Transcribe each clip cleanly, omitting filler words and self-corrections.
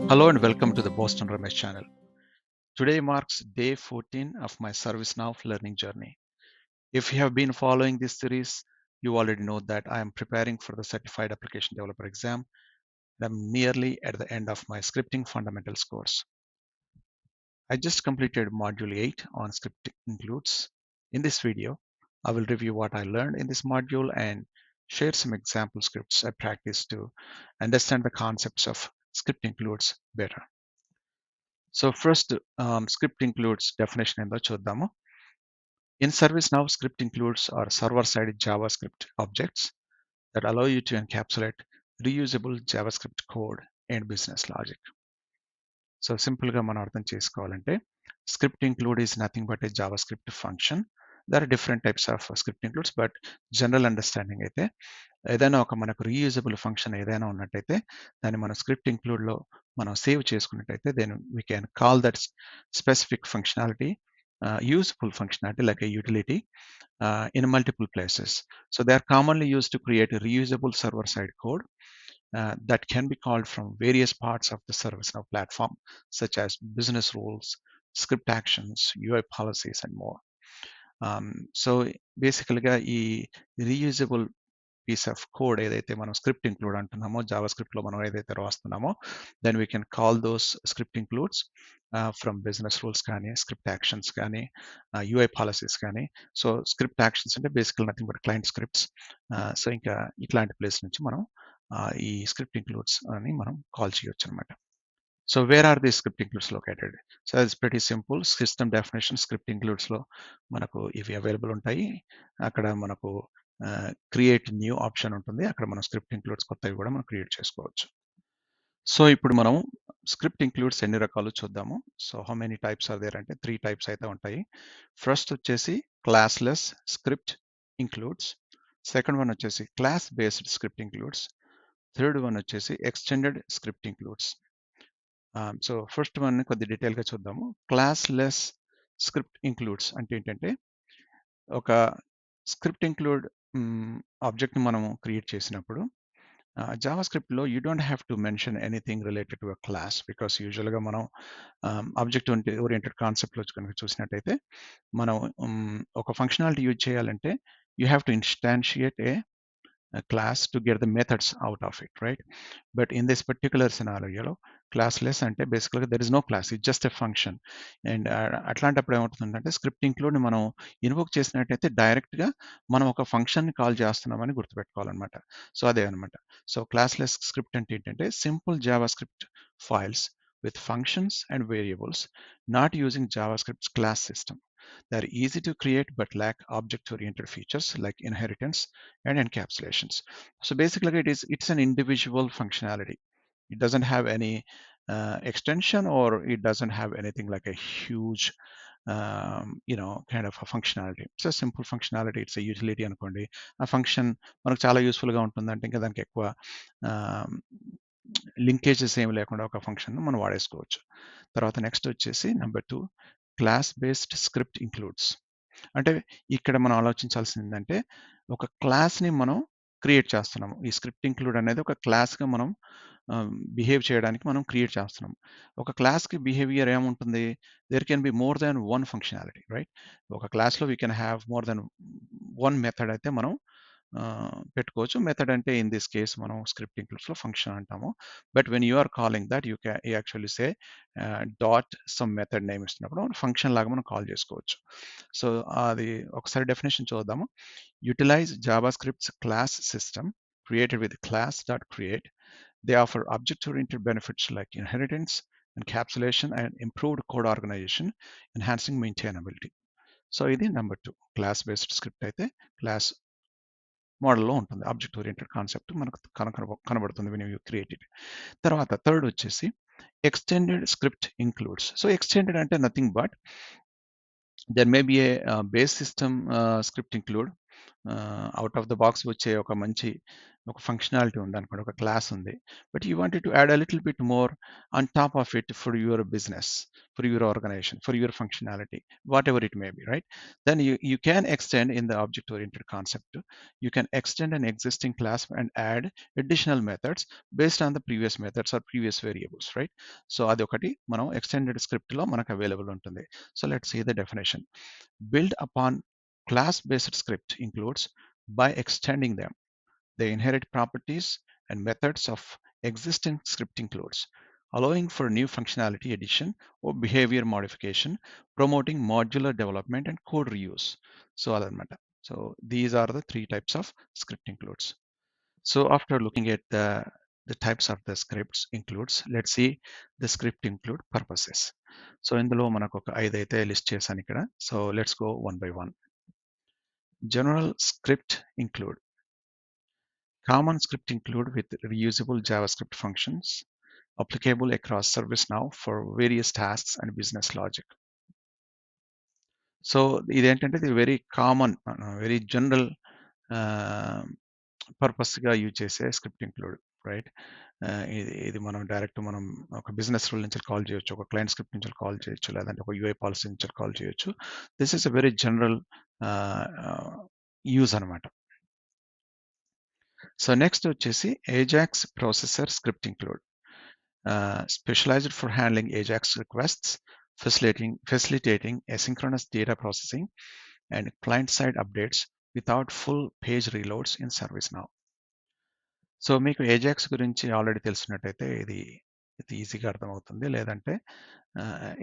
Hello and welcome to the Boston Ramesh Channel. Today marks day 14 of my ServiceNow learning journey. If you have been following this series, you already know that I am preparing for the Certified Application Developer exam. I'm nearly at the end of my scripting fundamentals course. I just completed module 8 on scripting includes. In this video, I will review what I learned in this module and share some example scripts I practiced to understand the concepts of script includes better. So first, script includes definition ఏందో చూద్దాము. In ServiceNow, script includes are server-side JavaScript objects that allow you to encapsulate reusable JavaScript code and business logic. So సింపుల్గా మనం అర్థం చేసుకోవాలంటే script include is nothing but a JavaScript function. There are different types of script includes, but general understanding అయితే ఏదైనా ఒక మనకు reusable function ఏదైనా ఉన్నట్టయితే దాన్ని మనం స్క్రిప్ట్ ఇంక్లూడ్లో మనం సేవ్ చేసుకున్నట్టయితే then we can call that specific functionality useful functionality like a utility in multiple places. So they are commonly used to create a reusable server-side code that can be called from various parts of the ServiceNow platform, such as business rules, script actions, UI policies, and more. So basically, ఈ reusable piece of code ఏదైతే మనం script include అంటున్నామో Java స్క్రిప్ట్లో మనం ఏదైతే రాస్తున్నామో then we can call those script includes from business rules కానీ script actions కానీ UI policies కానీ. సో స్క్రిప్ట్ యాక్షన్స్ అంటే basically nothing but client scripts. So ఇంకా ఇట్లాంటి ప్లేస్ నుంచి మనం ఈ స్క్రిప్ట్ ఇంక్లూడ్స్ అని మనం కాల్ చేయొచ్చు అనమాట. So where are the script includes located? So it's very simple. System definition script ఇంక్లూడ్స్లో మనకు ఇవి అవైలబుల్ ఉంటాయి. అక్కడ మనకు క్రియేట్ న్యూ ఆప్షన్ ఉంటుంది. అక్కడ మనం స్క్రిప్ట్ ఇంక్లూడ్స్ కొత్తవి కూడా మనం క్రియేట్ చేసుకోవచ్చు. సో ఇప్పుడు మనం స్క్రిప్ట్ ఇంక్లూడ్స్ ఎన్ని రకాలు చూద్దాము. So how many types are there అంటే 3 టైప్స్ అయితే ఉంటాయి. ఫస్ట్ వచ్చేసి classless script includes, second one వచ్చేసి class based script includes, third one వచ్చేసి extended script includes. So first one కొద్ది డీటెయిల్గా చూద్దాము. క్లాస్లెస్ స్క్రిప్ట్ ఇంక్లూడ్స్ అంటే ఏంటంటే ఒక స్క్రిప్ట్ ఇంక్లూడ్ ఆబ్జెక్ట్ని మనము క్రియేట్ చేసినప్పుడు జావా స్క్రిప్ట్లో you don't have to mention anything related to a class, because యూజువల్గా మనం ఆబ్జెక్ట్ ఓరియంటెడ్ కాన్సెప్ట్లో కనుక చూసినట్టయితే మనం ఒక ఫంక్షనాలిటీ యూజ్ చేయాలంటే you have to instantiate a class to get the methods out of it, right? But in this particular scenario, classless ante basically there is no class, it's just a function. And అట్లాంటప్పుడు ఏమవుతుందంటే script include మనం invoke చేసినట్టయితే డైరెక్ట్గా మనం ఒక ఫంక్షన్ని call చేస్తున్నామని గుర్తుపెట్టుకోవాలన్నమాట. So అదే అనమాట. సో క్లాస్లెస్ స్క్రిప్ట్ అంటే ఏంటంటే simple Java script files with functions and variables, not using JavaScript's class system. They are easy to create but lack object-oriented features like inheritance and encapsulations. So basically, it's an individual functionality. It doesn't have any extension, or it doesn't have anything like a huge, kind of a functionality. It's a simple functionality. It's a utility అనుకోండి. ఆ function మనకు చాలా యూస్ఫుల్గా ఉంటుందంటే ఇంకా దానికి ఎక్కువ linkages ఏమి లేకుండా ఒక ఫంక్షన్ మనం వాడేసుకోవచ్చు. తర్వాత నెక్స్ట్ వచ్చేసి number 2 class based script includes. అంటే ఇక్కడ మనం ఆలోచించాల్సింది ఏంటంటే ఒక క్లాస్ని మనం క్రియేట్ చేస్తున్నాము. ఈ స్క్రిప్ట్ ఇంక్లూడ్ అనేది ఒక క్లాస్గా మనం బిహేవ్ చేయడానికి మనం క్రియేట్ చేస్తున్నాం. ఒక క్లాస్కి బిహేవియర్ ఏముంటుంది? There can be more than one functionality, right? ఒక క్లాస్లో we can have more than one method అయితే మనం పెట్టుకోవచ్చు. మెథడ్ అంటే ఇన్ దిస్ కేస్ మనం స్క్రిప్ట్ ఇంక్లూడ్స్లో ఫంక్షన్ అంటాము. But when you are calling that you actually say dot some method name ఇస్తున్నప్పుడు ఫంక్షన్ లాగా మనం కాల్ చేసుకోవచ్చు. సో అది ఒకసారి డెఫినేషన్ చూద్దాము. Utilize Java scripts class system created with class.create. They offer object-oriented benefits like inheritance, encapsulation, and improved code organization, enhancing maintainability. So ఇది number 2 class based script అయితే క్లాస్ మోడల్లో ఉంటుంది. ఆబ్జెక్ట్ ఓరియంటెడ్ కాన్సెప్ట్ మనకు కనబడుతుంది when you create it. తర్వాత third వచ్చేసి extended script includes. So extended అంటే nothing but there may be a base system script include out of the box వచ్చే ఒక మంచి ఒక ఫంక్షనాలిటీ ఉందనుకోండి, ఒక క్లాస్ ఉంది. But you wanted to add a little bit more on top of it for your business, for your organization, for your functionality, whatever it may be, right? Then you can extend in the object oriented concept. You can extend an existing class and add additional methods based on the previous methods or previous variables, right? So adokati మనం extended script లో మనకు available ఉంటుంది. So let's see the definition. Build upon class-based script includes by extending them the inherent properties and methods of existing script includes, allowing for new functionality addition or behavior modification, promoting modular development and code reuse. So adanamata. So these are the three types of script includes. So after looking at the types of the scripts includes, let's see the script include purposes. So ఇందులో మనకు ఒక 5 అయితే list చేశాను ఇక్కడ. So let's go one by one. General script include. Common script include with reusable JavaScript functions applicable across ServiceNow for various tasks and business logic. So ఇదేంటంటే ఇది very common, very general పర్పస్గా use చేసే script include, right? ఇది మనం direct మనం ఒక business rule నుంచి call చేయొచ్చు, ఒక క్లయింట్ స్క్రిప్ట్ నుంచి కాల్ చేయొచ్చు, లేదంటే ఒక యూఐ పాలసీ నుంచి కాల్ చేయొచ్చు. This is a very general use అనమాట. సో నెక్స్ట్ వచ్చేసి AJAX processor script include, specialized for handling AJAX requests, facilitating asynchronous data processing and client-side updates without full page reloads in ServiceNow. So మీకు AJAX గురించి already తెలిసినట్టయితే ఇది ఈజీగా అర్థమవుతుంది. లేదంటే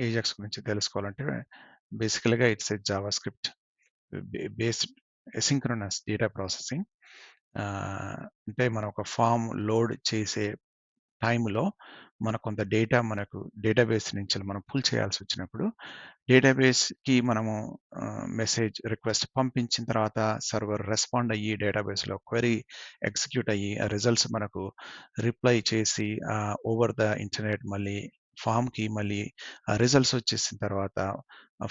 AJAX గురించి తెలుసుకోవాలంటే బేసికల్గా it's a JavaScript based asynchronous data processing. అంటే మనం ఒక ఫామ్ లోడ్ చేసే టైంలో మనకు కొంత డేటా మనకు డేటాబేస్ నుంచి మనం పుల్ చేయాల్సి వచ్చినప్పుడు, డేటాబేస్కి మనము మెసేజ్ రిక్వెస్ట్ పంపించిన తర్వాత సర్వర్ రెస్పాండ్ అయ్యి డేటాబేస్లో క్వెరీ ఎగ్జిక్యూట్ అయ్యి ఆ రిజల్ట్స్ మనకు రిప్లై చేసి ఓవర్ ద ఇంటర్నెట్ మళ్ళీ ఫామ్కి మళ్ళీ రిజల్ట్స్ వచ్చేసిన తర్వాత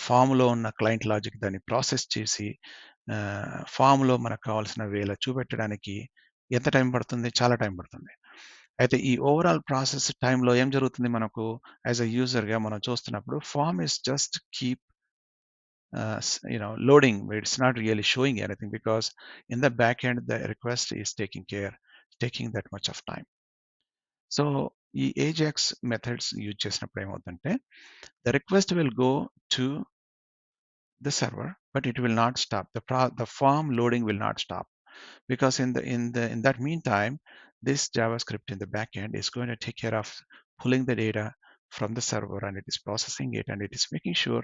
ఫామ్లో ఉన్న క్లయింట్ లాజిక్ దాన్ని ప్రాసెస్ చేసి ఫామ్లో మనకు కావాల్సిన వేళ చూపెట్టడానికి ఎంత టైం పడుతుంది? చాలా టైం పడుతుంది. అయితే ఈ ఓవరాల్ ప్రాసెస్ టైంలో ఏం జరుగుతుంది మనకు యాజ్ అ యూజర్గా మనం చూస్తున్నప్పుడు form is just keep loading. It's not really showing anything because in the back end the request is taking that much of time. So ఈ ఏజాక్స్ మెథడ్స్ యూజ్ చేసినప్పుడు ఏమవుతుందంటే the request will go to the server but it will not stop. The form loading will not stop because in that meantime this JavaScript in the backend is going to take care of pulling the data from the server and it is processing it and it is making sure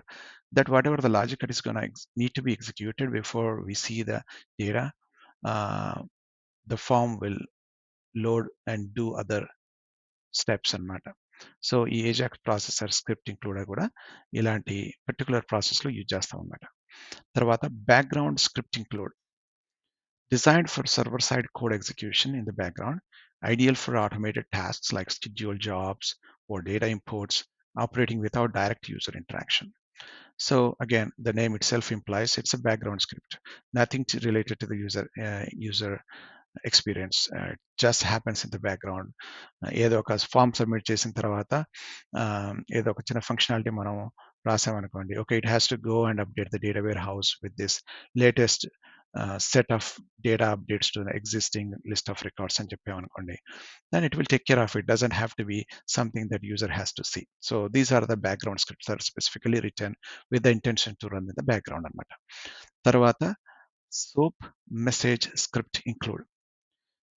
that whatever the logic that is going to need to be executed before we see the data, the form will load and do other steps అన్నమాట. So ఈ Ajax processor script include కూడా ఇలాంటి particular ప్రాసెస్లో use చేస్తాం అన్నమాట. తర్వాత background script include, designed for server-side code execution in the background, ideal for automated tasks like scheduled jobs or data imports, operating without direct user interaction. So again, the name itself implies it's a background script, nothing related to the user experience. It just happens in the background. ఏదో ఒక form submit చేసిన తర్వాత ఏదో ఒక చిన్న functionality మనం రాసామనుకోండి, okay, it has to go and update the data warehouse with this latest set of data updates to the existing list of records and చెప్పామనుకోండి, then it will take care of it. Doesn't have to be something that user has to see. So these are the background scripts that are specifically written with the intention to run in the background అన్నమాట. తర్వాత SOAP message script include,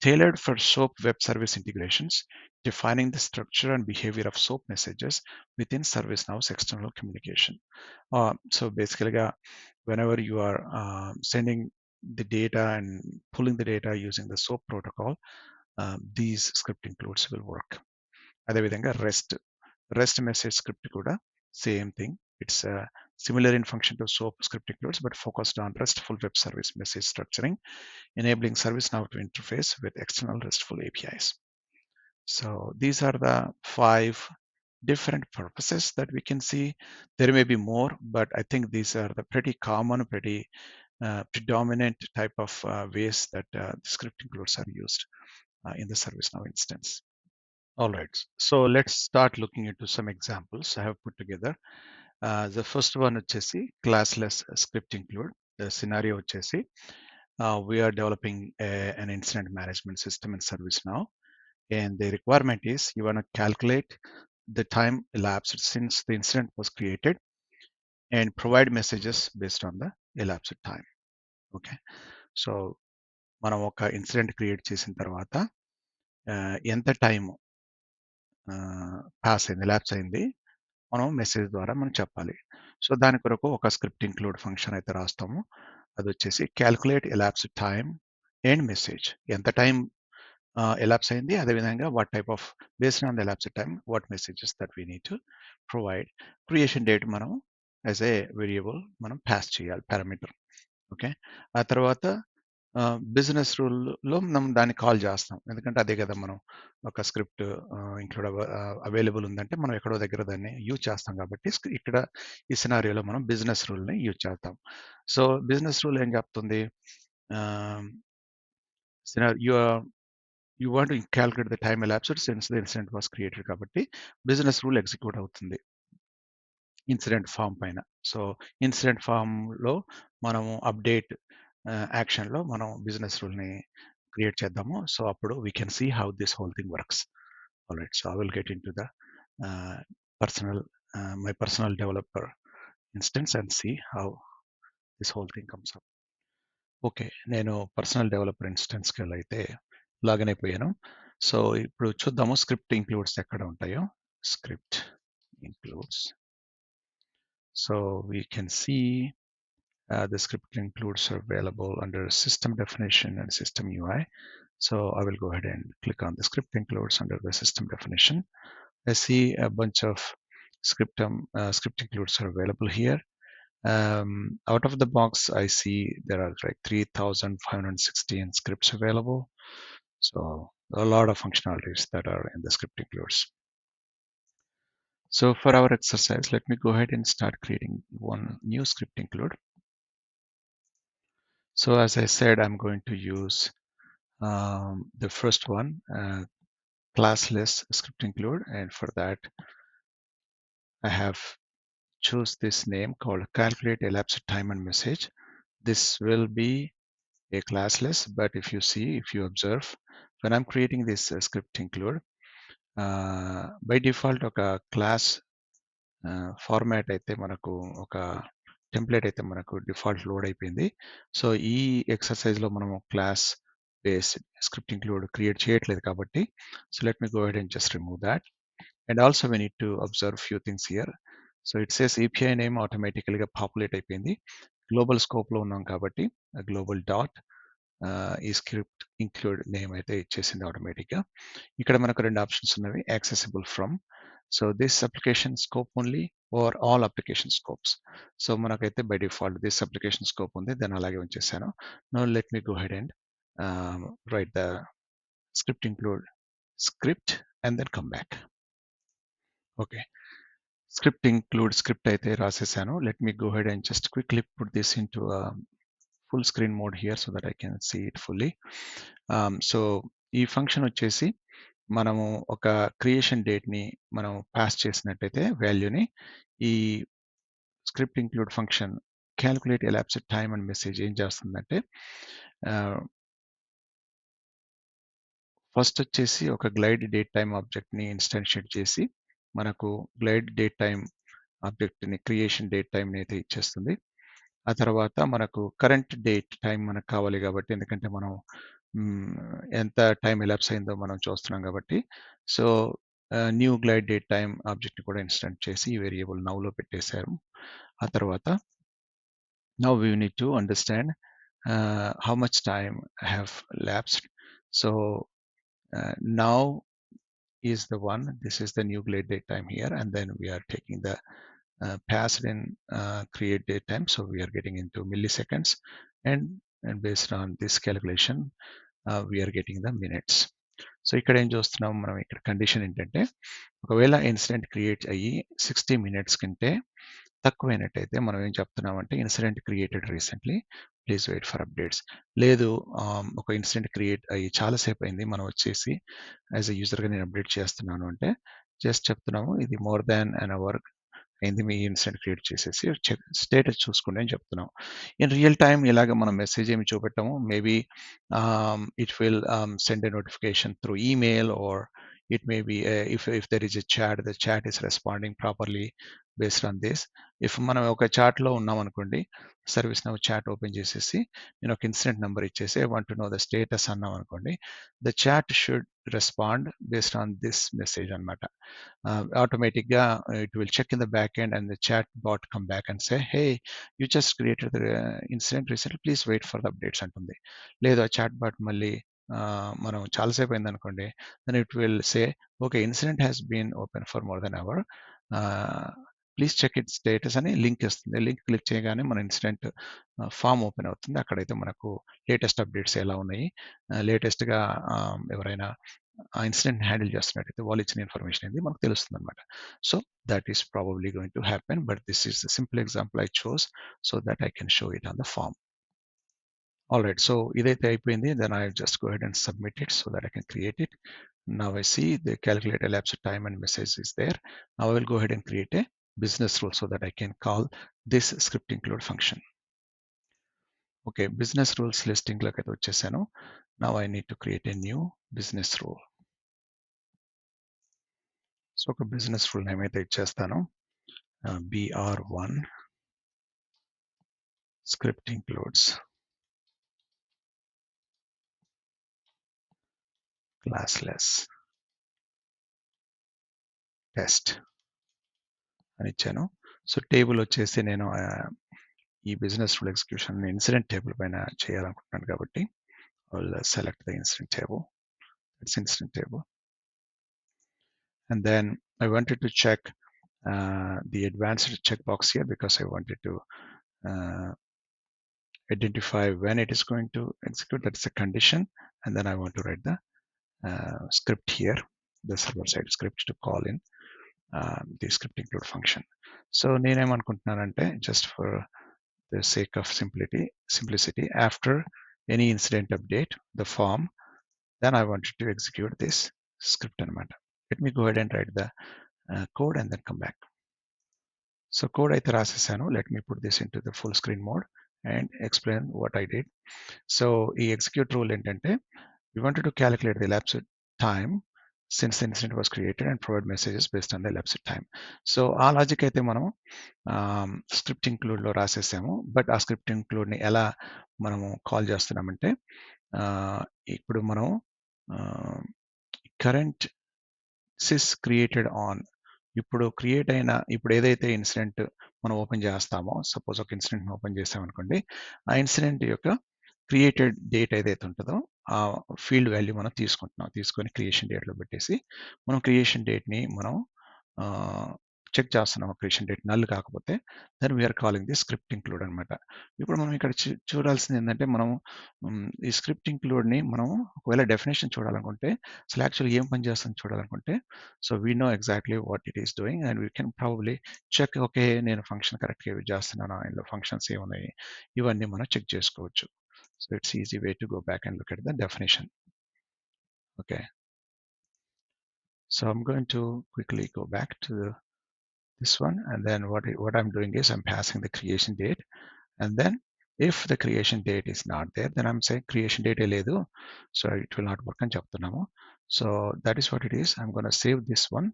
tailored for SOAP web service integrations, defining the structure and behavior of SOAP messages within ServiceNow's external communication. So basically, whenever you are sending the data and pulling the data using the SOAP protocol, these script includes will work. అదేవిధంగా REST message script కూడా same thing. It's similar in function to SOAP script includes, but focused on RESTful web service message structuring, enabling ServiceNow to interface with external RESTful APIs. So these are the 5 different purposes that we can see. There may be more, but I think these are the pretty common, pretty predominant type of ways that script includes are used in the ServiceNow instance. All right, so let's start looking into some examples I have put together. The first one వచ్చేసి classless script include. The scenario వచ్చేసి we are developing an incident management system in ServiceNow, and the requirement is you want to calculate the time elapsed since the incident was created and provide messages based on the elapsed time. Okay, so మనం ఒక incident create చేసిన తర్వాత ఎంత time pass అయింది, lapse అయింది, మనం message ద్వారా మనం చెప్పాలి. సో దాని కొరకు ఒక స్క్రిప్ట్ ఇంక్లూడ్ ఫంక్షన్ అయితే రాస్తాము. అది వచ్చేసి calculate elapse time and message. ఎంత టైం elapse అయింది, అదేవిధంగా what type of based on the elapsed time what messages that we need to provide. Creation date మనం యాజ్ ఏ వేరియబుల్ మనం పాస్ చేయాలి, పారామీటర్. ఓకే, ఆ తర్వాత బిజినెస్ రూల్లో మనం దాన్ని కాల్ చేస్తాం, ఎందుకంటే అదే కదా మనం ఒక స్క్రిప్ట్ ఇంక్లూడ్ అవైలబుల్ ఉందంటే మనం ఎక్కడో దగ్గర దాన్ని యూజ్ చేస్తాం కాబట్టి ఇక్కడ ఈ సినారియోలో మనం బిజినెస్ రూల్ని యూజ్ చేస్తాం. సో బిజినెస్ రూల్ ఏం చెప్తుంది, you want to calculate the time elapsed since the incident was created కాబట్టి బిజినెస్ రూల్ ఎగ్జిక్యూట్ అవుతుంది ఇన్సిడెంట్ ఫామ్ పైన. సో ఇన్సిడెంట్ ఫామ్లో మనము అప్డేట్ యాక్షన్లో మనం బిజినెస్ రూల్ని క్రియేట్ చేద్దాము. సో అప్పుడు we can see how this whole thing works. Alright, so I will get in to the my personal developer instance and see how this whole thing comes up. Okay, నేను personal developer ఇన్స్టెన్స్కి వెళ్ళైతే login అయిపోయాను. So ఇప్పుడు చూద్దాము script includes ఎక్కడ ఉంటాయో. Script includes. So we can see the script includes are available under system definition and system UI. So I will go ahead and click on the script includes under the system definition. I see a bunch of script includes are available here. Out of the box, I see there are like 3,516 scripts available. So a lot of functionalities that are in the script includes. So for our exercise, let me go ahead and start creating one new script include. So as I said, I'm going to use the first one, classless script include, and for that I have choose this name called calculate elapsed time and message. This will be a classless, but if you observe, when I'm creating this script include, by default ఒక class format అయితే మనకు ఒక template అయితే మనకు default load అయిపోయింది. So ఈ ఎక్సర్సైజ్లో మనము class based script include create చేయట్లేదు కాబట్టి, so let me go ahead and just remove that. And also we need to observe few things here. So it says API name ఆటోమేటికల్గా populate అయిపోయింది. Global స్కోప్లో ఉన్నాం కాబట్టి గ్లోబల్ డాట్ ఈ script include name అయితే ఇచ్చేసింది ఆటోమేటిక్గా. ఇక్కడ మనకు రెండు ఆప్షన్స్ ఉన్నవి, accessible from. So this application scope only or all application scopes. So మనకైతే by default this application scope ఉంది, దాన్ని అలాగే ఉంచేసాను. No let me go head and write the script include script and then come back. Okay, script include script అయితే రాసేసాను. Let me go head and just quickly put this into full screen mode here so that I can see it fully. So ఈ function వచ్చేసి మనము ఒక creation డేట్ని మనం pass చేసినట్టయితే వాల్యూని, ఈ script include function calculate elapsed time and message ఏం చేస్తుందంటే, ఫస్ట్ వచ్చేసి ఒక గ్లైడ్ డేట్ టైమ్ ఆబ్జెక్ట్ని ఇన్స్టాన్షియేట్ చేసి మనకు గ్లైడ్ డేట్ టైమ్ ఆబ్జెక్ట్ని క్రియేషన్ డేట్ టైంని అయితే ఇచ్చేస్తుంది. ఆ తర్వాత మనకు కరెంట్ డేట్ టైం మనకు కావాలి కాబట్టి, ఎందుకంటే మనం ఎంత టైం ఎలాప్స్ అయిందో మనం చూస్తున్నాం కాబట్టి, so new glide date time object కూడా ఇన్స్టెంట్ చేసి ఈ వేరియబుల్ నౌలో పెట్టేశారు. ఆ తర్వాత now we need to understand how much time have lapsed. So now is the one, this is the new glide date time here, and then we are taking the passed in create date time, so we are getting into milliseconds, and based on this calculation we are getting the minutes. So ఇక్కడ ఏం చూస్తున్నాం మనం, ఇక్కడ condition ఏంటంటే ఒకవేళ incident create అయ్యి 60 minutes కంటే తక్కువైనట్టయితే మనం ఏం చెప్తున్నామంటే incident created recently please wait for updates. లేదు ఒక ఇన్సిడెంట్ క్రియేట్ అయ్యి చాలా సేపు అయింది, మనం వచ్చేసి యాజ్ ఎ యూజర్గా నేను అప్డేట్ చేస్తున్నాను అంటే జస్ట్ చెప్తున్నాము ఇది మోర్ దాన్ అన్ అవర్ అయింది మీ ఇన్సిడెంట్ క్రియేట్ చేసేసి స్టేటస్ చూసుకోండి అని చెప్తున్నాం. ఇన్ రియల్ టైమ్ ఇలాగ మనం మెసేజ్ ఏమి చూపెట్టాము. Maybe it will send a notification through email or it may be if there is a chat, the chat is responding properly based on this. If మనం ఒక చాట్లో ఉన్నాం అనుకోండి, సర్వీస్ నౌ చాట్ ఓపెన్ చేసేసి నేను ఒక ఇన్సిడెంట్ నెంబర్ ఇచ్చేసి I want to know the status అన్నాం అనుకోండి, the chat should respond based on this message అనమాట. Automatically it will check in the back end and the chat bot come back and say, hey, you just created the incident recently, please wait for the updates అంటుంది. లేదు ఆ chat bot మళ్ళీ మనం చాలాసేపు అయింది అనుకోండి, then it will say, okay, incident has been open for more than an hour, please check it status అని link ఇస్తుంది. లింక్ క్లిక్ చేయగానే మన ఇన్సిడెంట్ ఫామ్ ఓపెన్ అవుతుంది. అక్కడైతే మనకు లేటెస్ట్ అప్డేట్స్ ఎలా ఉన్నాయి, లేటెస్ట్గా ఎవరైనా ఆ ఇన్సిడెంట్ హ్యాండిల్ చేస్తున్నట్టయితే వాళ్ళు ఇచ్చిన ఇన్ఫర్మేషన్ అనేది మనకు తెలుస్తుంది అనమాట. So that is probably going to happen, but this is the simple example I chose so that I can show it on the form. All right, so idaithe అయిపోయింది. Then I just go ahead and submit it so that I can create it. Now I see the calculate elapsed time and message is there. Now I will go ahead and create a business rule so that I can call this script include function. Okay, business rules listing loki అయితే వచ్చేసాను. Now I need to create a new business rule. So ఒక business rule name అయితే ఇచ్చేస్తాను. BR1 script includes classless test అని ఇచ్చాను. So table వచ్చేసి నేను ఈ business rule execution incident table పైన చేయాలనుకుంటున్నాను కాబట్టి I will select the incident table. It's incident table. And then I wanted to check the advanced checkbox here because I wanted to identify when it is going to execute. That's a condition. And then I want to write the script here, the server-side script to call in the script include function. So నేనేమనుకుంటున్నానంటే just for the sake of simplicity, after any incident update, the form, then I wanted to execute this script anamata. Let me go ahead and write the code and then come back. So code అయితే రాసేసాను. Let me put this into the full screen mode and explain what I did. So ఈ execute rule ఏంటంటే we wanted to calculate the elapsed time since the incident was created and provide messages based on the elapsed time. So ఆ logic అయితే మనం script ఇంక్లూడ్లో రాసేసాము. But ఆ script ఇంక్లూడ్ని ఎలా మనము call చేస్తున్నామంటే ఇప్పుడు మనం కరెంట్ సిస్ క్రియేటెడ్ ఆన్ ఇప్పుడు క్రియేట్ అయిన ఇప్పుడు ఏదైతే ఇన్సిడెంట్ మనం ఓపెన్ చేస్తామో, సపోజ్ ఒక ఇన్సిడెంట్ ఓపెన్ చేసామనుకోండి, ఆ ఇన్సిడెంట్ యొక్క క్రియేటెడ్ డేట్ ఏదైతే ఉంటుందో ఆ ఫీల్డ్ వాల్యూ మనం తీసుకొని క్రియేషన్ డేట్లో పెట్టేసి మనం క్రియేషన్ డేట్ని మనం చెక్ చేస్తున్నాం. క్రియేషన్ డేట్ నల్ కాకపోతే then we're calling the script include అనమాట. ఇప్పుడు మనం ఇక్కడ చూడాల్సింది ఏంటంటే మనం ఈ స్క్రిప్ట్ ఇంక్లూడ్ని మనం ఒకవేళ డెఫినేషన్ చూడాలనుకుంటే అసలు యాక్చువల్గా ఏం పని చేస్తుంది చూడాలనుకుంటే, so we know exactly what it is doing and we can probably check, okay నేను ఫంక్షన్ కరెక్ట్గా యూజ్ చేస్తున్నాను, ఇందులో ఫంక్షన్స్ ఏమున్నాయి ఇవన్నీ మనం చెక్ చేసుకోవచ్చు. So it's easy way to go back and look at the definition. Okay. So I'm going to quickly go back to this one, and then what I'm doing is I'm passing the creation date, and then if the creation date is not there, then I'm saying creation date ledu, so it will not work అని చెప్తున్నాము. So that is what it is. I'm going to save this one.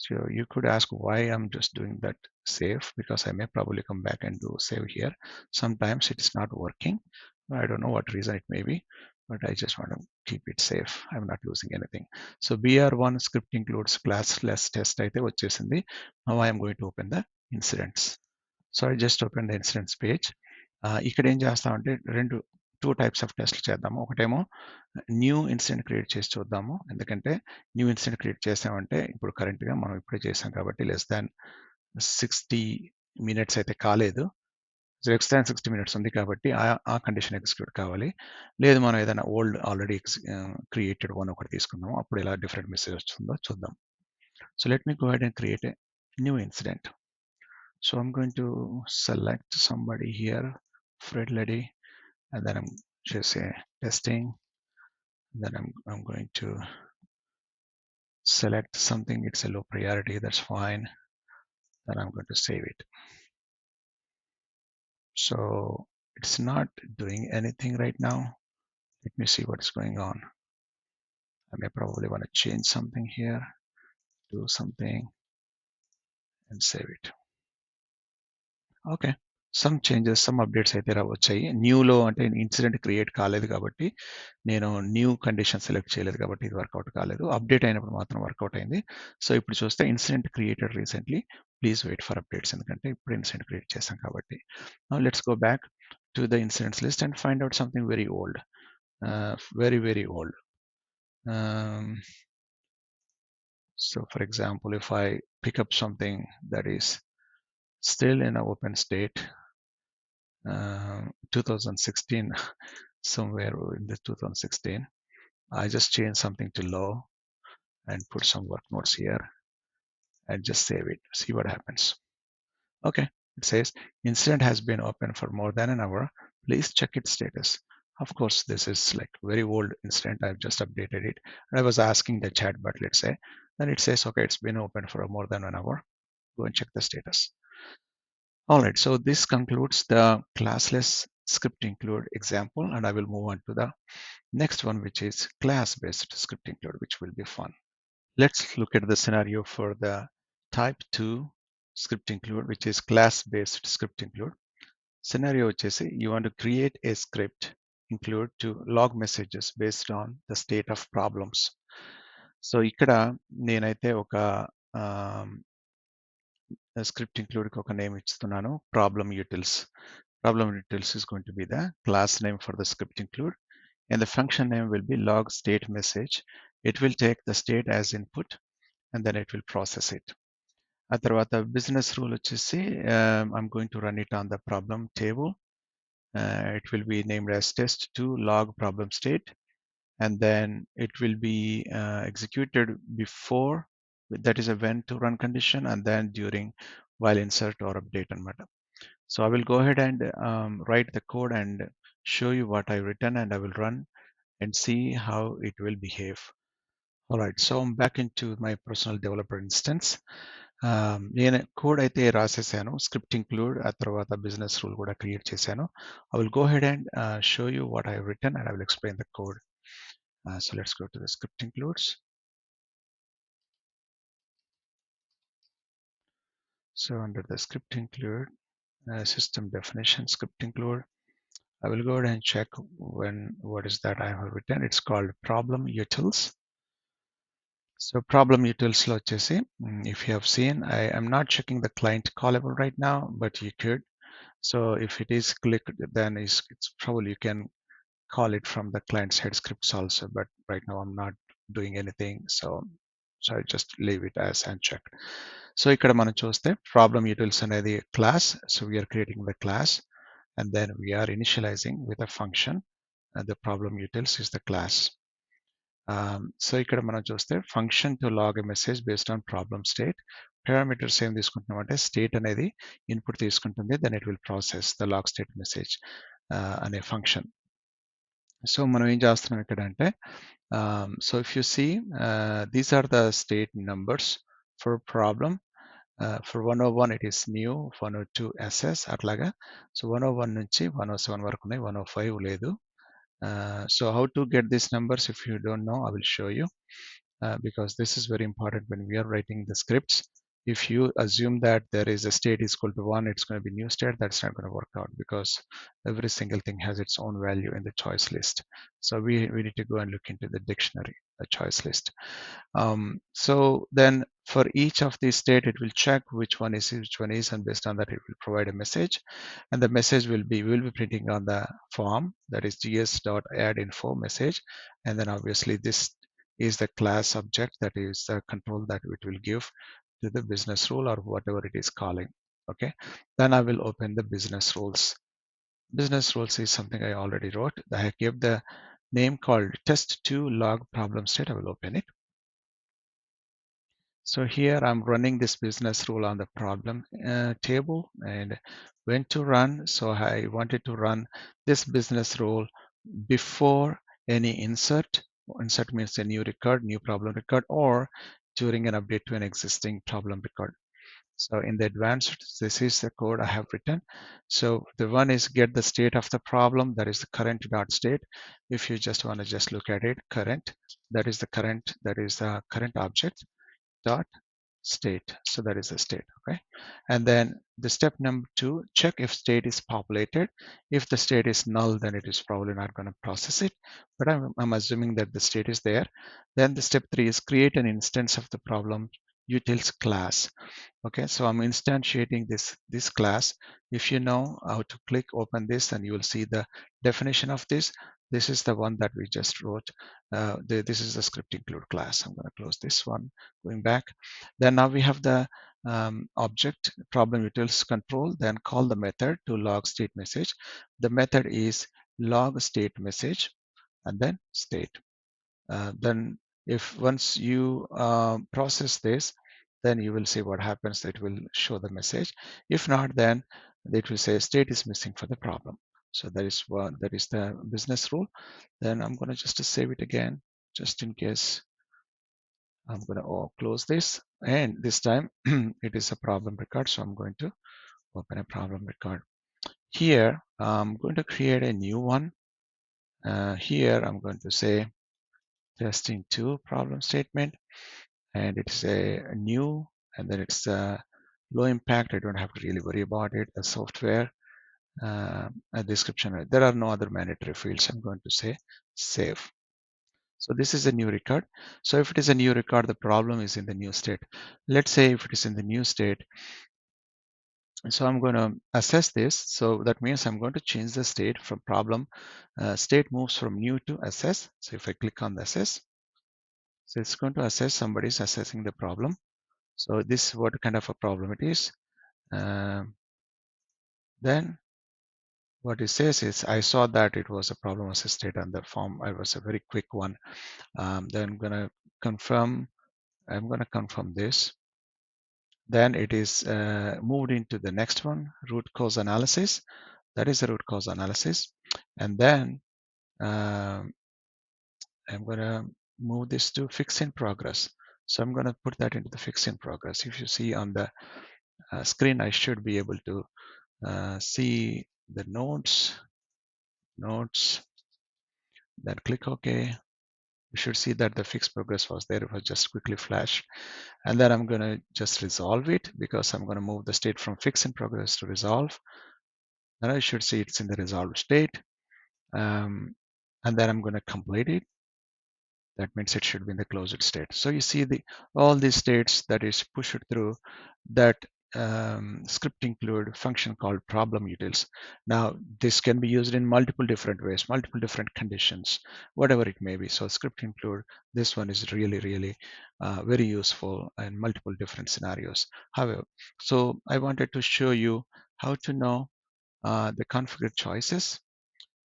So you could ask why I'm just doing that save, because I may probably come back and do save here. Sometimes it is not working. I don't know what reason it may be, but I just want to keep it safe. I'm not losing anything. So BR1 script includes classless test అయితే వచ్చేసింది. Now I am going to open the incidents. So I just opened the incidents page. ఇక్కడ ఏం చేస్తామంటే two types of టెస్ట్లు చేద్దాము. ఒకటేమో new incident create చేసి చూద్దాము, ఎందుకంటే న్యూ ఇన్సిడెంట్ క్రియేట్ చేసామంటే ఇప్పుడు కరెంట్గా మనం ఇప్పుడే చేసాం కాబట్టి లెస్ దాన్ 60 minutes అయితే కాలేదు. సో లెస్ దాన్ 60 minutes ఉంది కాబట్టి ఆ కండిషన్ ఎగ్జిక్యూట్ కావాలి. లేదు మనం ఏదైనా ఓల్డ్ ఆల్రెడీ క్రియేటెడ్ వన్ ఒకటి తీసుకుందాము, అప్పుడు ఎలా డిఫరెంట్ మెసేజ్ వస్తుందో చూద్దాం. So let me go head and create a new incident. So I'm going to select somebody here, Fred Lady, and then I'm just say testing. Then I'm going to select something. It's a low priority. That's fine. Then I'm going to save it. So it's not doing anything right now. Let me see what's going on. I may probably want to change something here, do something, and save it. Okay. Some changes, some updates అయితే వచ్చాయి. న్యూలో అంటే incident create కాలేదు కాబట్టి నేను new condition select చేయలేదు కాబట్టి ఇది work out కాలేదు. అప్డేట్ అయినప్పుడు మాత్రం వర్కౌట్ అయింది. సో ఇప్పుడు చూస్తే incident created recently, please wait for updates, ఎందుకంటే ఇప్పుడు ఇన్సిడెంట్ క్రియేట్ చేశాం కాబట్టి. Let's go back to the incidents list and find out something very old, very old. So for example, if I pick up something that is still in an open state, 2016, somewhere in the 2016, I just change something to low and put some work notes here and just save it, see what happens. Okay, it says incident has been open for more than an hour, please check its status. Of course, this is like very old incident, I've just updated it. I was asking the chat, but let's say, then it says okay, it's been open for more than an hour, go and check the status. All right, so this concludes the classless script include example, and I will move on to the next one, which is class-based script include, which will be fun. Let's look at the scenario for the type 2 script include, which is class-based script include. Scenario వచ్చేసి, you want to create a script include to log messages based on the state of problems. So ఇక్కడ నేనైతే ఒక script include కి ఒక name ఇస్తున్నాను, problem utils. Problem utils is going to be the class name for the script include, and the function name will be log state message. It will take the state as input and then it will process it. ఆ తర్వాత business rule వచ్చేసి, I'm going to run it on the problem table. It will be named as test2 log problem state, and then it will be executed before, that is a when to run condition, and then during, while insert or update anamata. So I will go ahead and write the code and show you what I written, and I will run and see how it will behave. All right, so I'm back into my personal developer instance. నేను code అయితే రాసేసాను, script include, ఆ తర్వాత business rule కూడా create చేశాను. I will go ahead and show you what I have written, and I will explain the code. So let's go to the script includes. So under the script include, system definition script include, I will go ahead and check what is that I have written. It's called problem utils. So problem utils lo vachesi, if you have seen, I am not checking the client callable right now, but you could. So if it is clicked, then it's probably you can call it from the client side scripts also, but right now I'm not doing anything, so I just leave it as unchecked. So ikkada మనం చూస్తే problem utils అనేది class, so we are creating the class and then we are initializing with a function, and the problem utils is the class. So ఇక్కడ మనం చూస్తే function to log a message based on problem state, parameters ఏం తీసుకుంటున్నాం అంటే state అనేది input తీసుకుంటుంది, then it will process the log state message అనే function. So మనం ఏం చేస్తున్నాం ఇక్కడ అంటే, so if you see, these are the state numbers for problem. For 101 it is new, 102 ఎస్ఎస్ అట్లాగా. సో 101 నుంచి 107 వరకు ఉన్నాయి, 105 లేదు. So how to get these numbers, if you don't know, I will show you, because this is very important when we are writing the scripts. If you assume that there is a state is equal to 1, it's going to be new state, that's not going to work out, because every single thing has its own value in the choice list. So we need to go and look into the dictionary, the choice list. So then for each of these state, it will check which one is, and based on that it will provide a message, and the message will be, we will be printing on the form, that is gs.addInfo message, and then obviously this is the class object, that is the control that it will give to the business rule or whatever it is calling. Okay, then I will open the business rules. Business rules is something I already wrote. I gave the name called test2 log problem state. I will open it. So here I'm running this business rule on the problem table and when to run. So I wanted to run this business rule before any insert. Insert means a new record, new problem record, or during an update to an existing problem record. So in the advanced, this is the code I have written. So the one is get the state of the problem, that is the current dot state. If you just want to just look at it, current, that is the current object dot state. So that is the state. Okay. And then the step number 2, check if state is populated. If the state is null, then it is probably not going to process it, but I'm assuming that the state is there. Then the step 3 is create an instance of the problem utils class. Okay, so I'm instantiating this class. If you know how to click open this, and you will see the definition of this. This is the one that we just wrote. This is the script include class. I'm going to close this one. Going back, then now we have the object problem utils control. Then call the method to log state message. The method is log state message and then state. Then if once you process this, then you will see what happens. It will show the message. If not, then it will say state is missing for the problem. So that is what, that is the business rule. Then I'm going to just save it again, just in case. I'm going to close this, and this time it is a problem record. So I'm going to open a problem record. Here I'm going to create a new one. Here I'm going to say testing 2 problem statement, and it's a new, and then it's low impact. I don't have to really worry about it. The software, a description. There are no other mandatory fields. I'm going to say save. So this is a new record. So if it is a new record, the problem is in the new state. Let's say if it is in the new state, so I'm going to assess this. So that means I'm going to change the state from problem. State moves from new to assess. So if I click on the assess, so it's going to assess, somebody's assessing the problem. So this is what kind of a problem it is. Then what it says is, I saw that it was a problem assisted on the form. I was a very quick one. Then I'm going to confirm. I'm going to confirm this. Then it is moved into the next one, root cause analysis. That is the root cause analysis. And then I'm going to move this to fix in progress. So I'm going to put that into the fix in progress. If you see on the screen, I should be able to see the notes, then click OK. You should see that the fixed progress was there. It was just quickly flashed. And then I'm going to just resolve it, because I'm going to move the state from fix in progress to resolve. Then I should see it's in the resolved state. And then I'm going to complete it. That means it should be in the closed state. So you see all these states that is pushed through that script include function called problem utils. Now this can be used in multiple different ways, multiple different conditions, whatever it may be. So script include, this one is really very useful in multiple different scenarios. However, so I wanted to show you how to know the configure choices.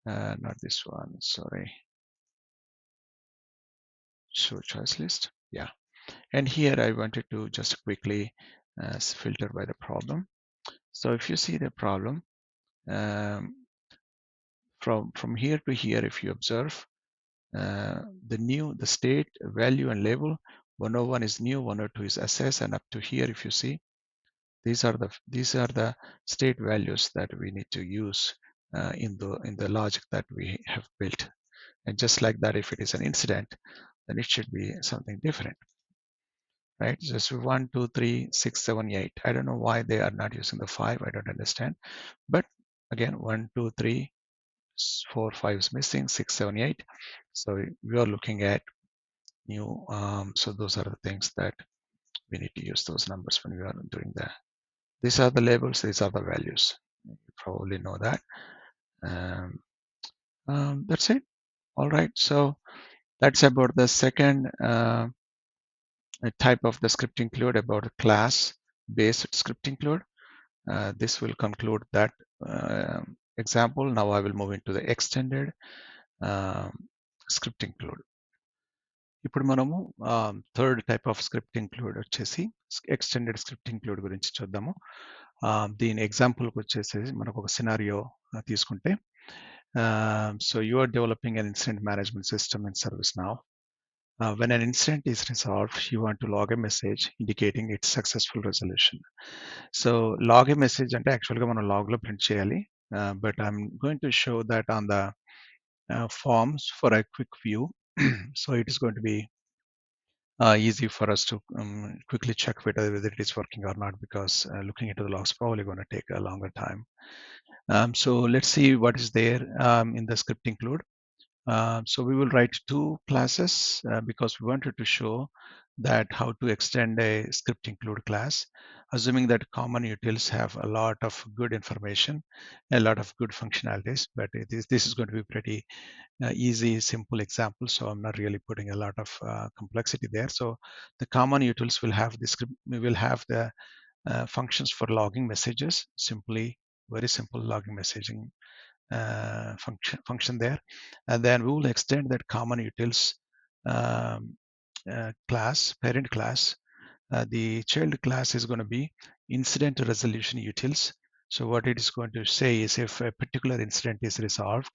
Not this one, sorry. Show choice list. Yeah. And here I wanted to just quickly filter by the problem. So if you see the problem, um, from here to here, if you observe, the state, value, and label, 101 is new, 102 is assess, and up to here, if you see, these are the state values that we need to use in the logic that we have built. And just like that, if it is an incident, then it should be something different. Right? Just 1, 2, 3, 6, 7, 8. I don't know why they are not using the 5. I don't understand. But again, 1, 2, 3, 4, 5 is missing, 6, 7, 8. So we are looking at new. So those are the things that we need to use those numbers when we are doing that. These are the labels. These are the values. You probably know that. That's it. All right. So that's about the second type of the script include, about class based script include. This will conclude that example. Now I will move into the extended script include. ఇప్పుడు మనము third type of script include వచ్చేసి extended script include గురించి చూద్దాము. దీని ఎగ్జాంపుల్కి వచ్చేసి మనకు ఒక సినారియో తీసుకుంటే, so you are developing an incident management system in ServiceNow. When an incident is resolved, you want to log a message indicating its successful resolution. So log a message అంటే యాక్చువల్గా మనం లాగ్లో ప్రింట్ చేయాలి, but I'm going to show that on the forms for a quick view. So it is going to be easy for us to quickly check whether it is working or not, because looking into the logs probably going to take a longer time. So let's see what is there in the script include. So we will write two classes because we wanted to show that how to extend a script include class, assuming that common utils have a lot of good information, a lot of good functionalities, but this is going to be pretty easy, simple example. So I'm not really putting a lot of complexity there. So the common utils will have the script, we will have the functions for logging messages, simply very simple logging messaging function there, and then we will extend that common utils um, class, parent class. The child class is going to be incident resolution utils. So what it is going to say is if a particular incident is resolved,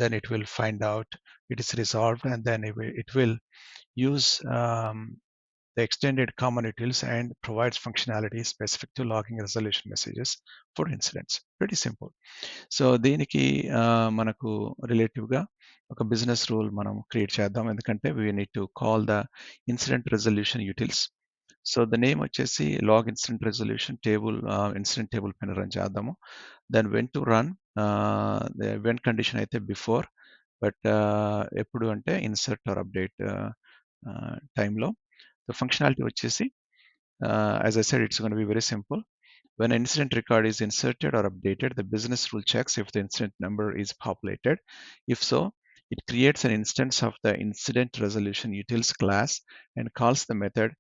then it will find out it is resolved, and then it will use the extended common utils and provides functionality specific to logging resolution messages for incidents. Pretty simple. So దీనికి మనకు రిలేటివ్గా ఒక business rule మనం create చేద్దాం, ఎందుకంటే we need to call the incident resolution utils. So the name వచ్చేసి log incident resolution table, incident table పైన run చేద్దాము. Then when to run, when condition అయితే బిఫోర్, బట్ ఎప్పుడు అంటే ఇన్సర్ట్ ఆర్ అప్డేట్ టైంలో. ద ఫంక్షనాలిటీ వచ్చేసి, as I said, it's gonna be very simple. When an incident record is inserted or updated, the business rule checks if the incident number is populated. If so, it creates an instance of the incident resolution utils class and calls the method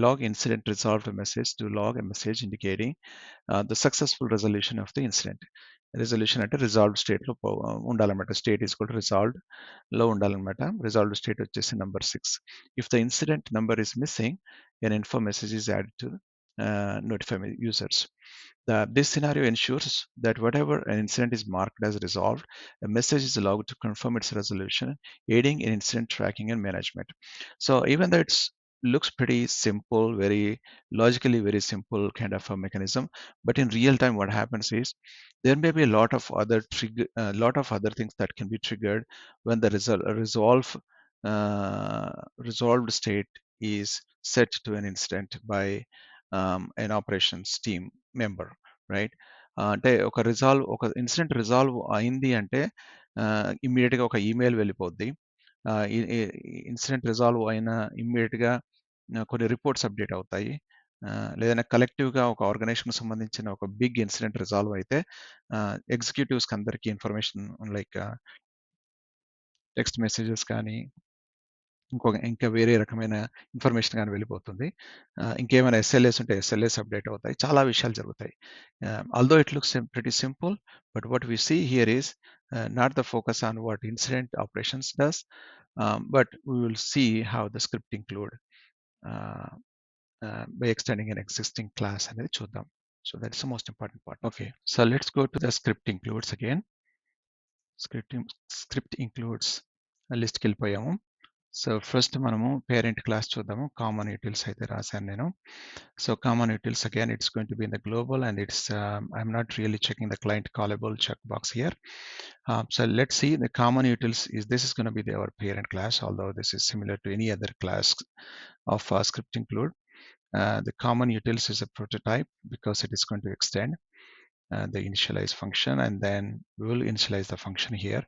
log incident resolved message to log a message indicating the successful resolution of the incident. Resolution at a resolved state lo undalannamata. State is called resolved లో ఉండాలన్నమాట. Resolved state వచ్చేసి number 6. If the incident number is missing, an info message is added to notify users. This scenario ensures that whatever an incident is marked as resolved, a message is allowed to confirm its resolution, aiding in incident tracking and management. So even though it looks pretty simple, very logically very simple kind of a mechanism, but in real time what happens is there may be a lot of other lot of other things that can be triggered when the resolved state is set to an incident by an operations team member, right? అంటే ఒక incident resolve అయింది అంటే ఇమ్మీడియట్గా ఒక email వెళ్ళిపోద్ది. Incident resolve అయిన ఇమ్మీడియట్గా కొన్ని రిపోర్ట్స్ అప్డేట్ అవుతాయి. లేదన్నా కలెక్టివ్గా ఒక ఆర్గనైజేషన్కి సంబంధించిన ఒక బిగ్ ఇన్సిడెంట్ రిజాల్వ్ అయితే ఎగ్జిక్యూటివ్స్కి అందరికీ ఇన్ఫర్మేషన్ లైక్ టెక్స్ట్ మెసేజెస్ కానీ ఇంకా వేరే రకమైన ఇన్ఫర్మేషన్ కానీ వెళ్ళిపోతుంది. ఇంకేమైనా ఎస్ఎల్ఏస్ ఉంటే ఎస్ఎల్ఏస్ అప్డేట్ అవుతాయి. చాలా విషయాలు జరుగుతాయి. Although it looks pretty simple, but what we see here is not the focus on what incident operations does, but we will see how the script include by extending an existing class అనేది చూద్దాం. So that's the most important part. Okay, so let's go to the script includes again. Script includes లిస్ట్కి వెళ్ళిపోయాము. So first మనము parent class చూద్దాము. Common utils అయితే రాశాను నేను. So common utils again it's going to be in the global and it's I'm not really checking the client callable check box here. So let's see the common utils is this is going to be our parent class, although this is similar to any other class of script include. The common utils is a prototype because it is going to extend the initialize function, and then we will initialize the function here.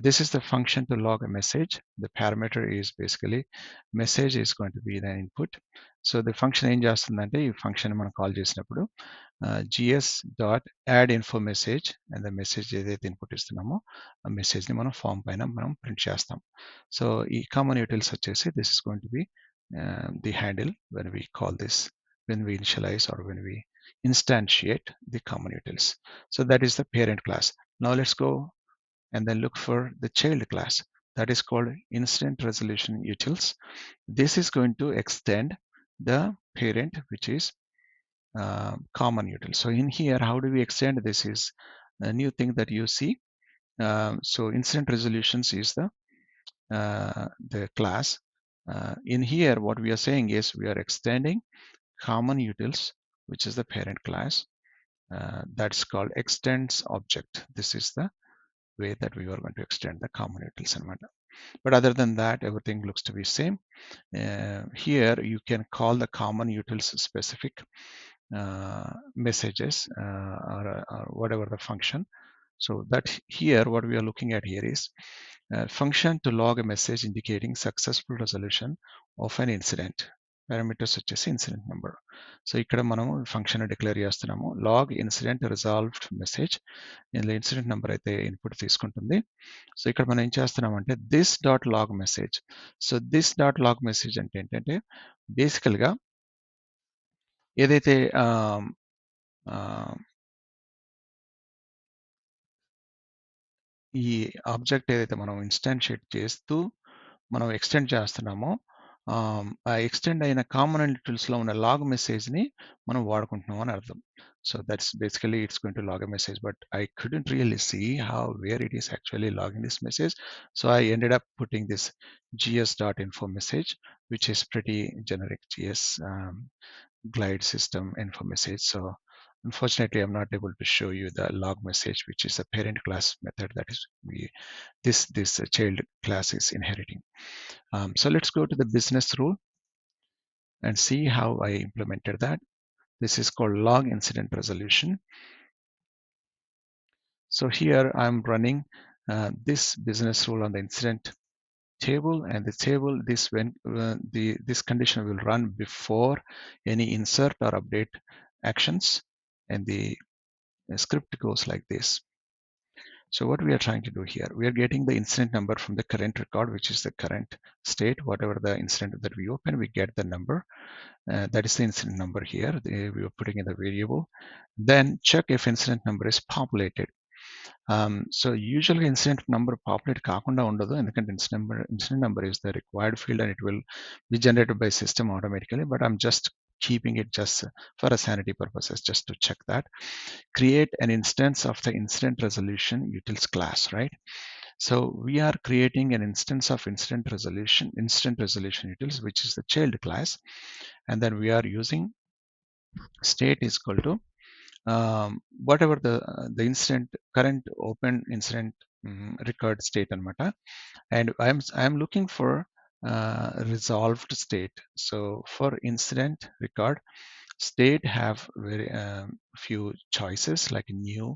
This is the function to log a message. The parameter is basically message is going to be the input. So the function ఏం చేస్తుందంటే ఈ function మనం call చేసినప్పుడు gs dot add info message and the message ఏదైతే input ఇస్తున్నామో ఆ మెసేజ్ని మనం form పైన మనం ప్రింట్ చేస్తాం. సో ఈ కామన్ యూటిల్స్ వచ్చేసి this is going to B the handle when we call this, when we initialize or when we instantiate the common utils. So that is the parent class. Now let's go and then look for the child class. that is called incident resolution utils. This is going to extend the parent, which is common util. So in here, how do we extend? This is a new thing that you see. So incident resolutions is the class. In here, what we are saying is we are extending common utils, which is the parent class. That's called extends object. This is the way that we are going to extend the common utils and whatnot. But other than that, everything looks to be same. Here you can call the common utils specific messages or whatever the function. So that here, what we are looking at here is function to log a message indicating successful resolution of an incident. Parameters వచ్చేసి incident number. So ఇక్కడ మనము function declare చేస్తున్నాము log incident resolved message. ఇందులో incident number అయితే input తీసుకుంటుంది. So ఇక్కడ మనం ఏం చేస్తున్నామంటే this dot log message. So this dot log message అంటే ఏంటంటే బేసికల్గా ఏదైతే ఈ ఆబ్జెక్ట్ ఏదైతే మనం ఇన్స్టాన్షియేట్ చేస్తూ మనం ఎక్స్టెండ్ చేస్తున్నామో ఆ ఎక్స్టెండ్ అయిన కామన్ టూల్స్లో ఉన్న లాగ్ మెసేజ్ని మనం వాడుకుంటున్నాం అని అర్థం. So that's basically it's going to log a message, but I couldn't really see how where it is actually logging this message. So I ended up putting this gs.info message, which is pretty generic gs glide system info message. So unfortunately, I'm not able to show you the log message, which is a parent class method that is this child class is inheriting. So let's go to the business rule and see how I implemented that. This is called log incident resolution. So here I'm running this business rule on the incident table, and the table this condition will run before any insert or update actions, and the script goes like this. So what we are trying to do here, we are getting the incident number from the current record, which is the current state. Whatever the incident that we open, we get the number. That is the incident number here. We are putting in the variable. Then check if incident number is populated. So usually incident number populate కాకుండా ఉండదు, ఎందుకంటే incident number is the required field and it will be generated by system automatically, but I'm just keeping it just for a sanity purposes, just to check that. Create an instance of the incident resolution utils class, right? So we are creating an instance of incident resolution utils, which is the child class, and then we are using state is equal to whatever the incident current open incident record state anamata, and I'm looking for resolved state. So for incident record state have very few choices like new,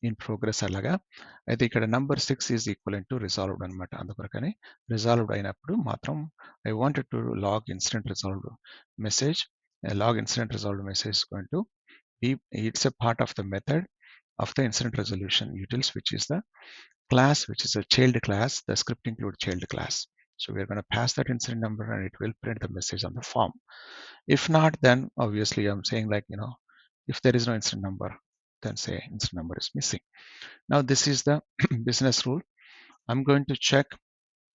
in progress అలాగా. అయితే ఇక్కడ number 6 is equivalent to resolved అనమాట. అందుకొరకని resolved అయినప్పుడు మాత్రం I wanted to log incident resolved message. Log incident resolved message is going to be, it's a part of the method of the incident resolution utils, which is the class, which is a child class. The script include child class. So we're going to pass that incident number and it will print the message on the form. If not, then obviously I'm saying like, if there is no incident number, then say incident number is missing. Now this is the business rule. I'm going to check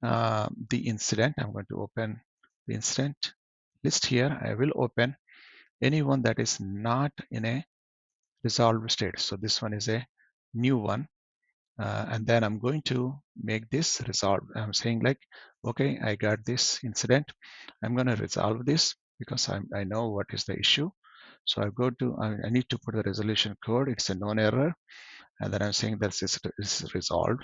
the incident. I'm going to open the incident list here. I will open anyone that is not in a resolved state. So this one is a new one. And then I'm going to make this resolved. I'm saying like, okay, I got this incident. I'm going to resolve this because I know what is the issue. So I need to put the resolution code. It's a known error. And then I'm saying that this is resolved.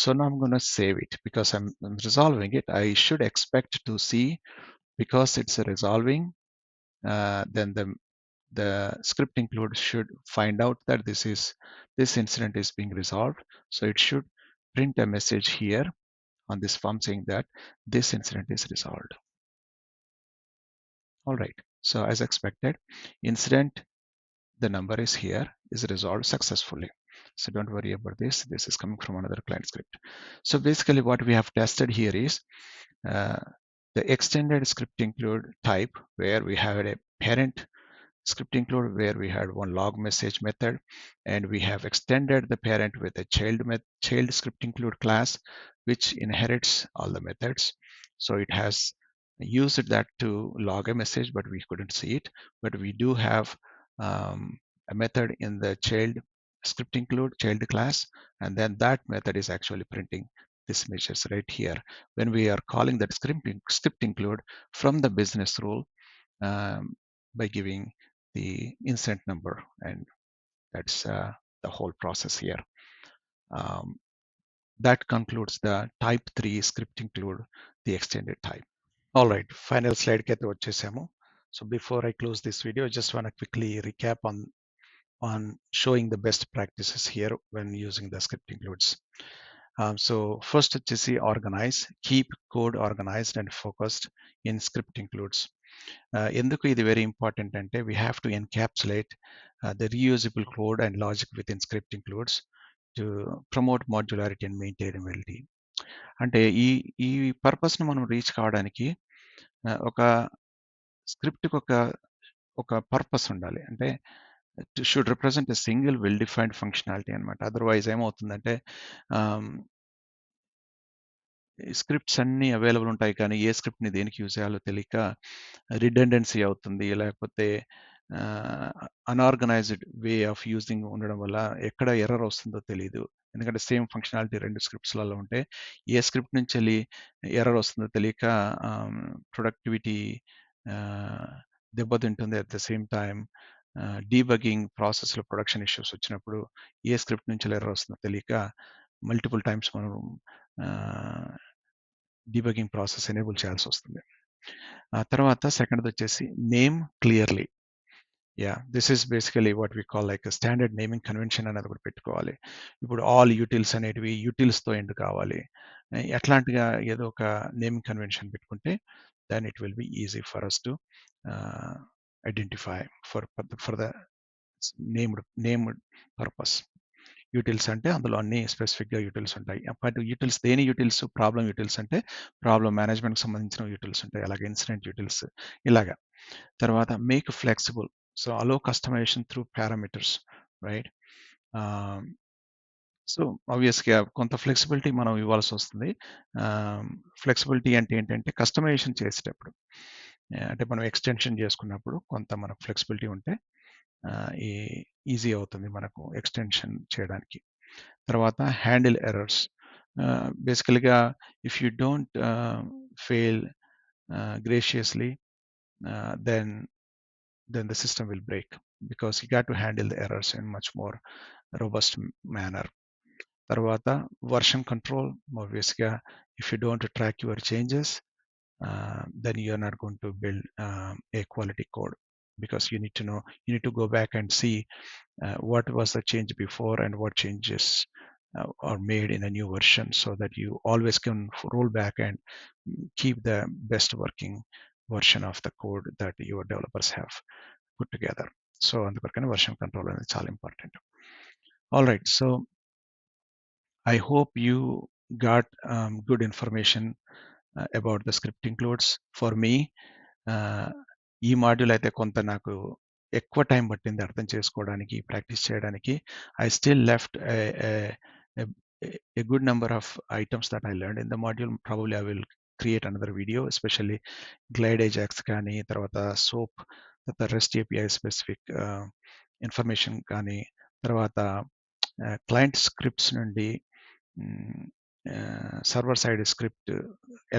So now I'm going to save it because I'm resolving it. I should expect to see, because it's a resolving, then the script include should find out that this incident is being resolved. So it should print a message here on this form saying that this incident is resolved. All right. So as expected, incident, the number is here, is resolved successfully. So don't worry about this. This is coming from another client script. So basically what we have tested here is the extended script include type, where we have a parent script include where we had one log message method, and we have extended the parent with a child script include class which inherits all the methods. So it has used that to log a message, but we couldn't see it. But we do have a method in the child script include child class, and then that method is actually printing this message right here. When we are calling that script include from the business rule by giving the instant number, and that's the whole process here. Um, that concludes the type 3 script include the extended type. All right, final slide కి అయితే వచ్చేసాము. So before I close this video, just want to quickly recap on showing the best practices here when using the script includes. So first వచ్చేసి organize, keep code organized and focused in script includes. ఎందుకు ఇది very important అంటే we have to encapsulate the reusable code and logic within script includes to promote modularity and maintainability. అంటే ఈ పర్పస్ను మనం reach కావడానికి ఒక స్క్రిప్ట్కి ఒక పర్పస్ ఉండాలి. అంటే should represent a single well defined functionality అనమాట. అదర్వైజ్ ఏమవుతుందంటే స్క్రిప్ట్స్ అన్నీ అవైలబుల్ ఉంటాయి, కానీ ఏ స్క్రిప్ట్ని దేనికి యూజ్ చేయాలో తెలియక రిడెండెన్సీ అవుతుంది, లేకపోతే అన్ఆర్గనైజ్డ్ వే ఆఫ్ యూజింగ్ ఉండడం వల్ల ఎక్కడ ఎర్రర్ వస్తుందో తెలియదు. ఎందుకంటే సేమ్ ఫంక్షనాలిటీ రెండు స్క్రిప్ట్స్లలో ఉంటే ఏ స్క్రిప్ట్ నుంచి వెళ్ళి ఎర్రర్ వస్తుందో తెలియక ప్రొడక్టివిటీ దెబ్బతింటుంది. At the same time debugging ప్రాసెస్లో ప్రొడక్షన్ ఇష్యూస్ వచ్చినప్పుడు ఏ స్క్రిప్ట్ నుంచి ఎర్రర్ వస్తుందో తెలియక మల్టిపుల్ టైమ్స్ మనం డీబగింగ్ ప్రాసెస్ ఎనేబుల్ చేయాల్సి వస్తుంది. ఆ తర్వాత సెకండ్ది వచ్చేసి name clearly. This is basically what we call like standard naming convention అనేది ఒకటి పెట్టుకోవాలి. ఇప్పుడు ఆల్ యూటిల్స్ అనేటివి యూటిల్స్తో ఎండ్ కావాలి. ఎట్లాంటిగా ఏదో ఒక నేమింగ్ కన్వెన్షన్ పెట్టుకుంటే then it will be easy for us to identify for the named purpose. Utils అంటే అందులో అన్ని స్పెసిఫిక్గా యూటిల్స్ ఉంటాయి. బట్ యూటిల్స్ దేని యూటిల్స్? ప్రాబ్లం యూటిల్స్ అంటే ప్రాబ్లం మేనేజ్మెంట్కి సంబంధించిన యూటిల్స్ ఉంటాయి, అలాగే ఇన్సిడెంట్ యూటిల్స్ ఇలాగా. తర్వాత make flexible, so allow customization through parameters, right? So ఆబ్వియస్గా కొంత ఫ్లెక్సిబిలిటీ మనం ఇవ్వాల్సి వస్తుంది. ఫ్లెక్సిబిలిటీ అంటే ఏంటంటే కస్టమైజేషన్ చేసేటప్పుడు, అంటే మనం ఎక్స్టెన్షన్ చేసుకున్నప్పుడు కొంత మనకు ఫ్లెక్సిబిలిటీ ఉంటే ఈజీ అవుతుంది మనకు ఎక్స్టెన్షన్ చేయడానికి. తర్వాత హ్యాండిల్ ఎర్రర్స్. బేసికల్గా if you don't fail graciously, then the system will break, because you got to handle the errors in much more robust manner. తర్వాత version control. Obviously, if you don't track your changes, then you are not going to build a quality code, because you need to go back and see what was the change before and what changes are made in a new version, so that you always can roll back and keep the best working version of the code that your developers have put together. So అందుకొరకనే version control అనేది చాలా important. All right, so I hope you got good information about the script includes. For me, ఈ module అయితే కొంత నాకు ఎక్కువ time పట్టింది అర్థం చేసుకోవడానికి, ప్రాక్టీస్ చేయడానికి. I still left a good number of items that I learned in the module. Probably I will create another video, especially glide ajax కానీ, తర్వాత soap, తర్వాత REST API specific information కానీ, తర్వాత క్లయింట్ స్క్రిప్ట్స్ నుండి server side script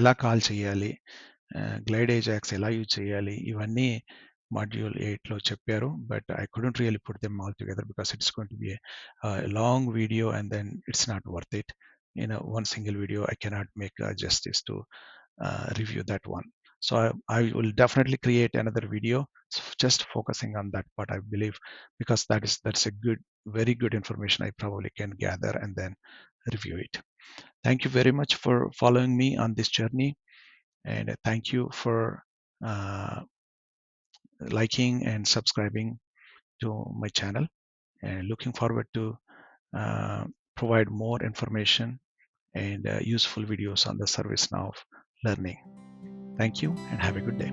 ఎలా call చేయాలి, glide Ajax ఎలా use చేయాలి, ఇవన్నీ మాడ్యూల్ 8లో చెప్పారు. But I couldn't really put them all together because it's going to B a long video and then it's not worth it. In one single video I cannot make justice to review that one. So I will definitely create another video just focusing on that part, I believe, because that's a very good information I probably can gather and then review it. Thank you very much for following me on this journey, and thank you for liking and subscribing to my channel, and looking forward to provide more information and useful videos on the ServiceNow learning. Thank you and have a good day.